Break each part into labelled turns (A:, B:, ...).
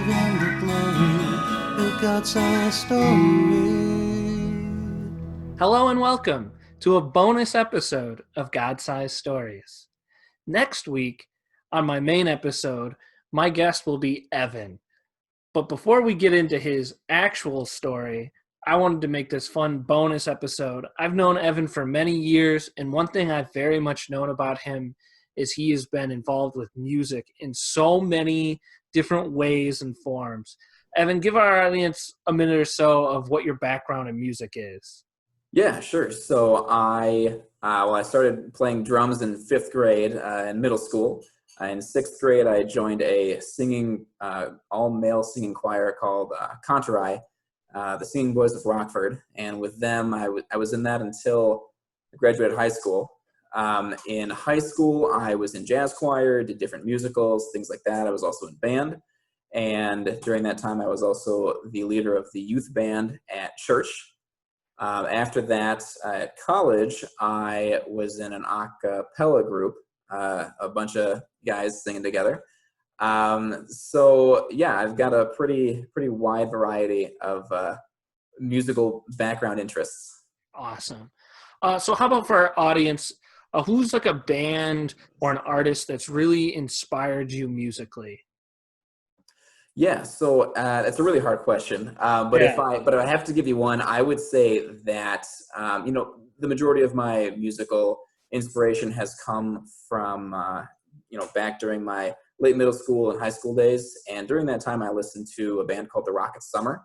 A: in the glory of God-sized story.
B: Hello and welcome to a bonus episode of God-Sized Stories. Next week, on my main episode, my guest will be Evan. But before we get into his actual story, I wanted to make this fun bonus episode. I've known Evan for many years, and one thing I've very much known about him is he has been involved with music in so many different ways and forms. Evan, give our audience a minute or so of what your background in music is.
C: Yeah, sure. So I started playing drums in fifth grade in middle school. In sixth grade, I joined a singing, all-male singing choir called Contouri, the Singing Boys of Rockford. And with them, I was in that until I graduated high school. In high school, I was in jazz choir, did different musicals, things like that. I was also in band. And during that time, I was also the leader of the youth band at church. After that, at college, I was in an a cappella group, a bunch of guys singing together. So yeah, I've got a pretty wide variety of musical background interests.
B: Awesome. So how about for our audience, who's like a band or an artist that's really inspired you musically?
C: Yeah, so that's a really hard question. But if I have to give you one, I would say that the majority of my musical inspiration has come from back during my late middle school and high school days. And during that time, I listened to a band called the Rocket Summer.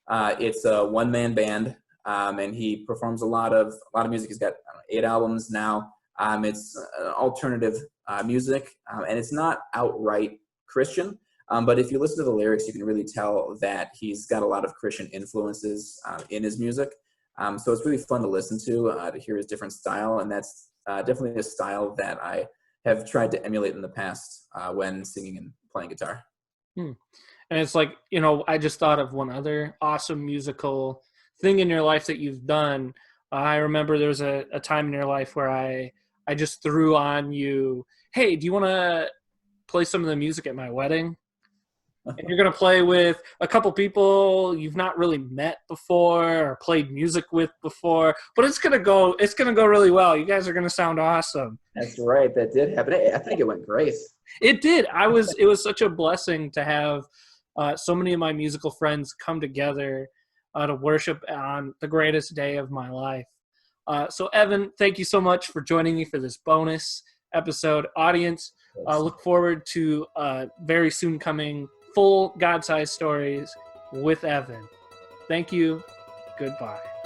C: It's a one-man band, and he performs a lot of music. He's got 8 albums now. It's alternative music, and it's not outright Christian. But if you listen to the lyrics, you can really tell that he's got a lot of Christian influences in his music. So it's really fun to listen to hear his different style. And that's definitely a style that I have tried to emulate in the past when singing and playing guitar.
B: And it's like, I just thought of one other awesome musical thing in your life that you've done. I remember there was a time in your life where I just threw on you, hey, do you want to play some of the music at my wedding? And you're going to play with a couple people you've not really met before or played music with before, but it's going to go really well. You guys are going to sound awesome.
C: That's right. That did happen. I think it went great.
B: It did. It was such a blessing to have so many of my musical friends come together to worship on the greatest day of my life. So Evan, thank you so much for joining me for this bonus episode. Audience, look forward to very soon coming full God-sized stories with Evan. Thank you. Goodbye.